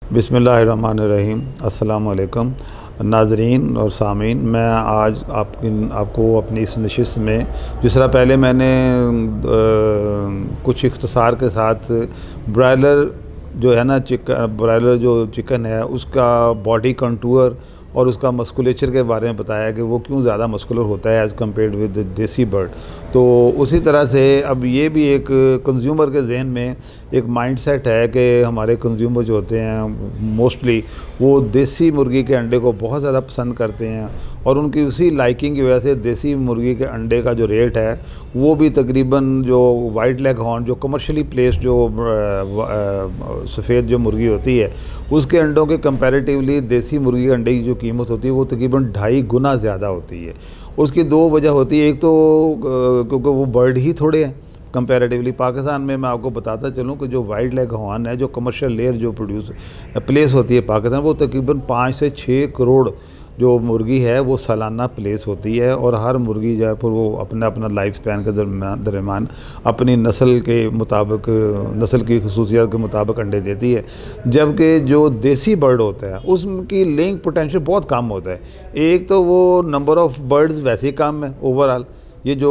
बिस्मिल्लाहिर्रहमानिर्रहीम। अस्सलामु अलैकुम नाज़रीन और सामीन। मैं आज आपको अपनी इस नशिस्त में, जिस तरह पहले मैंने कुछ इख्तिसार के साथ ब्रायलर जो है ना, ब्रायलर जो चिकन है उसका बॉडी कंटूर और उसका मस्कुलेचर के बारे में बताया कि वो क्यों ज़्यादा मस्कुलर होता है एज़ कम्पेयर्ड विद देसी बर्ड। तो उसी तरह से अब ये भी एक कंज्यूमर के जहन में एक माइंडसेट है कि हमारे कंज्यूमर जो होते हैं मोस्टली वो देसी मुर्गी के अंडे को बहुत ज़्यादा पसंद करते हैं, और उनकी उसी लाइकिंग की वजह से देसी मुर्गी के अंडे का जो रेट है वो भी तकरीबन जो वाइट लेग हॉर्न जो कमर्शियली प्लेस्ड जो सफ़ेद जो मुर्गी होती है उसके अंडों के कंपैरेटिवली देसी मुर्गी के अंडे की जो कीमत होती है वो तकरीबन 2.5 गुना ज़्यादा होती है। उसकी दो वजह होती है, एक तो क्योंकि वो बर्ड ही थोड़े हैं कंपैरेटिवली। पाकिस्तान में मैं आपको बताता चलूँ कि जो वाइट लेग हॉर्न है, जो कमर्शियल लेयर जो प्लेस होती है पाकिस्तान, वो तकरीबन 5 से 6 करोड़ जो मुर्गी है वो सालाना प्लेस होती है, और हर मुर्गी जो है फिर वो अपना अपना लाइफ स्पैन के दरमियान अपनी नस्ल के मुताबिक, नस्ल की खसूसियात के मुताबिक अंडे देती है। जबकि जो देसी बर्ड होता है उसकी लेइंग पोटेंशियल बहुत कम होता है। एक तो वो नंबर ऑफ़ बर्ड्स वैसे ही कम है ओवरऑल। ये जो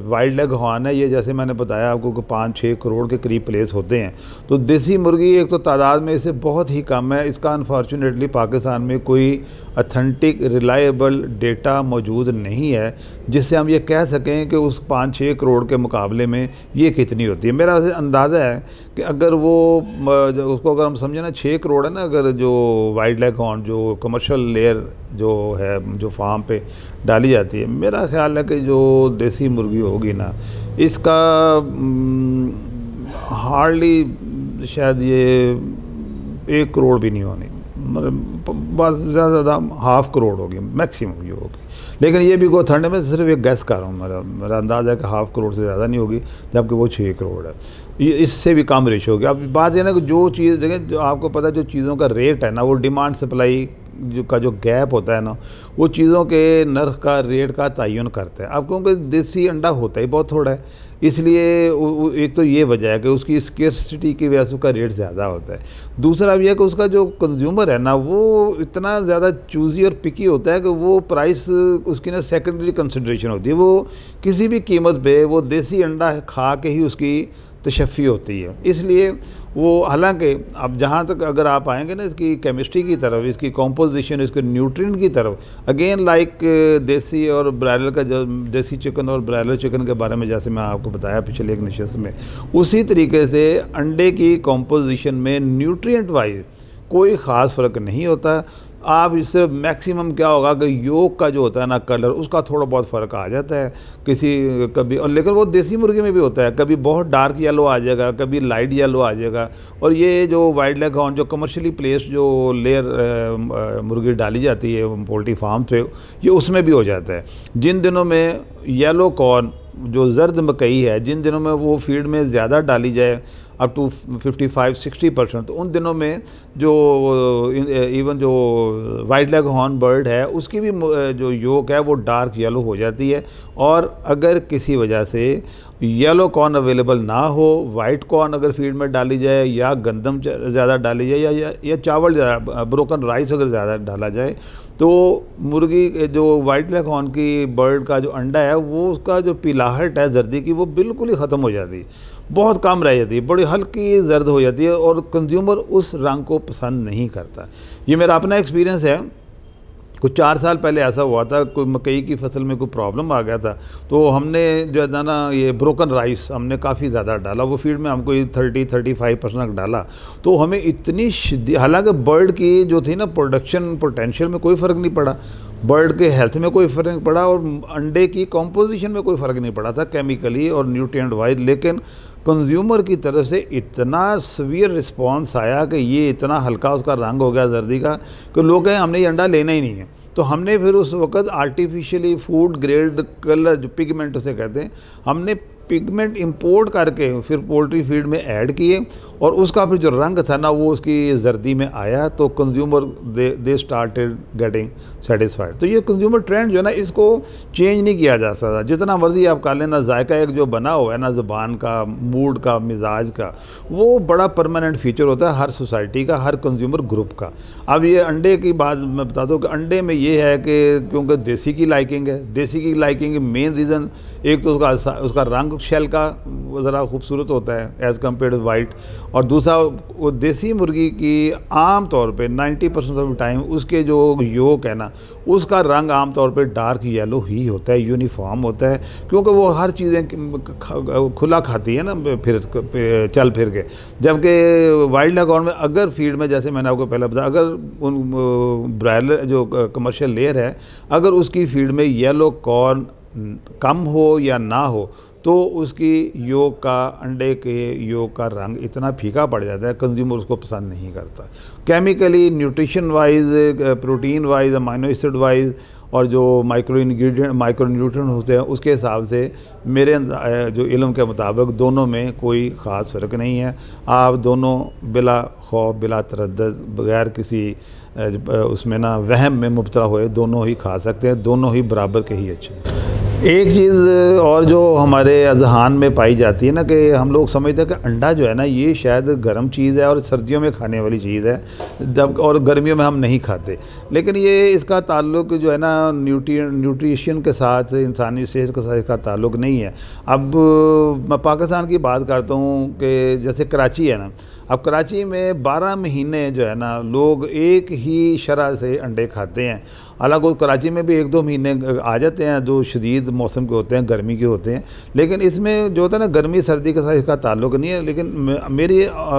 वाइल्ड लेग हॉर्न है, ये जैसे मैंने बताया आपको कि 5-6 करोड़ के करीब प्लेस होते हैं। तो देसी मुर्गी एक तो तादाद में इससे बहुत ही कम है। इसका अनफॉर्चुनेटली पाकिस्तान में कोई अथेंटिक रिलायबल डेटा मौजूद नहीं है जिससे हम ये कह सकें कि उस 5-6 करोड़ के मुकाबले में ये कितनी होती है। मेरा वैसे अंदाज़ा है कि अगर वो उसको अगर हम समझें ना 6 करोड़ है ना, अगर जो वाइल्ड लेग हॉर्न जो कमर्शियल लेयर जो है जो फार्म पे डाली जाती है, मेरा ख्याल है कि जो देसी मुर्गी होगी ना इसका हार्डली शायद ये 1 करोड़ भी नहीं होनी, मतलब बस ज़्यादा से ज़्यादा 1/2 करोड़ होगी मैक्सिमम ये होगी। लेकिन ये भी को ठंडे में सिर्फ एक गैस कर रहा हूँ, मेरा अंदाज़ा है कि 1/2 करोड़ से ज़्यादा नहीं होगी, जबकि वो 6 करोड़ है। ये इससे भी कम रेशो होगी। अब बात ये ना कि जो चीज़ देखें, जो आपको पता है जो चीज़ों का रेट है ना, वो डिमांड सप्लाई जो गैप होता है ना, वो चीज़ों के नर्ख का रेट का तयन करता है। अब क्योंकि देसी अंडा होता ही बहुत थोड़ा है, इसलिए एक तो ये वजह है कि उसकी स्केर्सिटी की वजह से उसका रेट ज़्यादा होता है। दूसरा भी है कि उसका जो कंज्यूमर है ना वो इतना ज़्यादा चूज़ी और पिकी होता है कि वो प्राइस उसकी ना सेकेंडरी कंसिड्रेशन होती है। वो किसी भी कीमत पे वो देसी अंडा खा के ही उसकी तशफ़ी होती है। इसलिए वो, हालांकि अब जहाँ तक अगर आप आएंगे ना इसकी केमिस्ट्री की तरफ, इसकी कॉम्पोजिशन, इसके न्यूट्रिएंट की तरफ, अगेन लाइक देसी और ब्रायलर का, जो देसी चिकन और ब्रायलर चिकन के बारे में जैसे मैं आपको बताया पिछले एक नशिस्त में, उसी तरीके से अंडे की कॉम्पोजिशन में न्यूट्रिएंट वाइज कोई ख़ास फ़र्क नहीं होता। आप इससे मैक्सिमम क्या होगा कि योग का जो होता है ना कलर, उसका थोड़ा बहुत फ़र्क आ जाता है किसी कभी, और लेकिन वो देसी मुर्गी में भी होता है, कभी बहुत डार्क येलो आ जाएगा, कभी लाइट येलो आ जाएगा। और ये जो वाइल्ड लेग हॉर्न जो कमर्शियली प्लेस्ड जो लेयर मुर्गी डाली जाती है पोल्ट्री फार्म पे, ये उसमें भी हो जाता है। जिन दिनों में येलो कॉर्न जो जर्द मकई है, जिन दिनों में वो फीड में ज़्यादा डाली जाए अप टू 55-60%, तो उन दिनों में जो इवन जो वाइट लेग हॉर्न बर्ड है उसकी भी जो योक है वो डार्क येलो हो जाती है। और अगर किसी वजह से येलो कॉर्न अवेलेबल ना हो, वाइट कॉर्न अगर फीड में डाली जाए, या गंदम ज़्यादा डाली जाए, या चावल ज़्यादा, ब्रोकन राइस अगर ज़्यादा डाला जाए, तो मुर्गी जो वाइट लेग हॉर्न की बर्ड का जो अंडा है वो उसका जो पिलाहट है जर्दी की वो बिल्कुल ही ख़त्म हो जाती है, बहुत कम रह जाती है, बड़ी हल्की जर्द हो जाती है, और कंज्यूमर उस रंग को पसंद नहीं करता। ये मेरा अपना एक्सपीरियंस है। कुछ 4 साल पहले ऐसा हुआ था, कोई मकई की फसल में कोई प्रॉब्लम आ गया था, तो हमने जो है ना ये ब्रोकन राइस हमने काफ़ी ज़्यादा डाला, वो फीड में हमको 30-35% डाला। तो हमें इतनी हालांकि बर्ड की जो थी ना प्रोडक्शन पोटेंशियल में कोई फ़र्क नहीं पड़ा, बर्ड के हेल्थ में कोई फ़र्क नहीं पड़ा, और अंडे की कॉम्पोजिशन में कोई फ़र्क नहीं पड़ा था केमिकली और न्यूट्रिएंट वाइज। लेकिन कंज्यूमर की तरफ से इतना सवियर रिस्पांस आया कि ये इतना हल्का उसका रंग हो गया जर्दी का कि लोग कहें हमने ये अंडा लेना ही नहीं है। तो हमने फिर उस वक़्त आर्टिफिशियली फूड ग्रेड कलर जो पिगमेंट उसे कहते हैं, हमने पिगमेंट इंपोर्ट करके फिर पोल्ट्री फीड में ऐड किए और उसका फिर जो रंग था ना वो उसकी जर्दी में आया, तो consumer they started getting satisfied. तो ये कंज्यूमर ट्रेंड जो है ना, इसको चेंज नहीं किया जा सकता, जितना मर्जी आप कर लेना। जायका एक जो बना हुआ है ना ज़ुबान का, मूड का, मिजाज का, वो बड़ा परमानेंट फीचर होता है हर सोसाइटी का, हर कंज्यूमर ग्रुप का। अब ये अंडे की बात मैं बता दूँ कि अंडे में ये है कि क्योंकि देसी की लाइकिंग है, देसी की लाइकिंग मेन रीज़न एक तो उसका रंग शेल का ज़रा खूबसूरत होता है एज़ कम्पेयर टू वाइट, और दूसरा वो देसी मुर्गी की आम तौर पे 90% ऑफ टाइम उसके जो योक है ना उसका रंग आम तौर पे डार्क येलो ही होता है, यूनिफॉर्म होता है, क्योंकि वो हर चीज़ें खुला खाती है ना फिर चल फिर के। जबकि वाइल्ड अकाउंट में अगर फीड में, जैसे मैंने आपको पहले बताया, अगर उन ब्रायलर जो कमर्शियल लेयर है अगर उसकी फीड में येलो कॉर्न कम हो या ना हो तो उसकी योग का, अंडे के योग का रंग इतना फीका पड़ जाता है, कंज्यूमर उसको पसंद नहीं करता। Chemically, nutrition wise, protein wise, amino acid wise और जो माइक्रो होते हैं उसके हिसाब से मेरे जो इल्म के मुताबिक दोनों में कोई ख़ास फ़र्क नहीं है। आप दोनों बिला खौफ, बिला तरद्दुद, बग़ैर किसी उसमें ना वहम में मुब्तला हुए दोनों ही खा सकते हैं, दोनों ही बराबर के ही अच्छे हैं। एक चीज़ और जो हमारे अज़हान में पाई जाती है ना कि हम लोग समझते हैं कि अंडा जो है ना ये शायद गर्म चीज़ है और सर्दियों में खाने वाली चीज़ है, जब और गर्मियों में हम नहीं खाते, लेकिन ये इसका ताल्लुक जो है ना न्यूट्रिशन के साथ, इंसानी सेहत के साथ इसका ताल्लुक नहीं है। अब मैं पाकिस्तान की बात करता हूँ कि जैसे कराची है ना, अब कराची में 12 महीने जो है ना लोग एक ही शरह से अंडे खाते हैं। हालांकि कराची में भी 1-2 महीने आ जाते हैं जो शदीद मौसम के होते हैं, गर्मी के होते हैं, लेकिन इसमें जो होता है ना गर्मी सर्दी के साथ इसका ताल्लुक नहीं है। लेकिन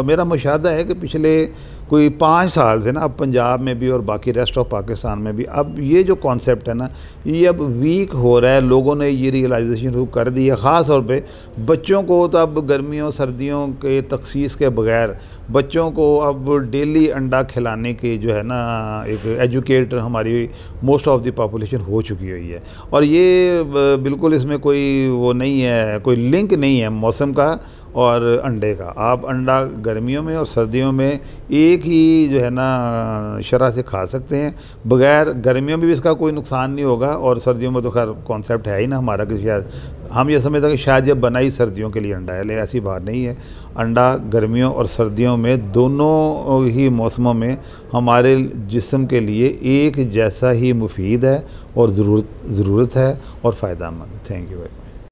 मेरा मुशाहदा है कि पिछले कोई 5 साल से ना अब पंजाब में भी और बाकी रेस्ट ऑफ पाकिस्तान में भी अब ये जो कॉन्सेप्ट है ना ये अब वीक हो रहा है। लोगों ने ये रियलाइजेशन शुरू कर दी है, ख़ास तौर पे बच्चों को। तो अब गर्मियों सर्दियों के तखसीस के बगैर बच्चों को अब डेली अंडा खिलाने की जो है ना एक एजुकेटर हमारी मोस्ट ऑफ द पॉपुलेशन हो चुकी हुई है। और ये बिल्कुल इसमें कोई वो नहीं है, कोई लिंक नहीं है मौसम का और अंडे का। आप अंडा गर्मियों में और सर्दियों में एक ही जो है ना शरह से खा सकते हैं, बगैर गर्मियों में भी इसका कोई नुकसान नहीं होगा और सर्दियों में तो खैर कॉन्सेप्ट है ही ना हमारा कि शायद हम ये समझते हैं कि शायद जब बना ही सर्दियों के लिए अंडा है, लेकिन ऐसी बात नहीं है। अंडा गर्मियों और सर्दियों में दोनों ही मौसमों में हमारे जिस्म के लिए एक जैसा ही मुफीद है और ज़रूरत है और फ़ायदेमंद है। Thank you.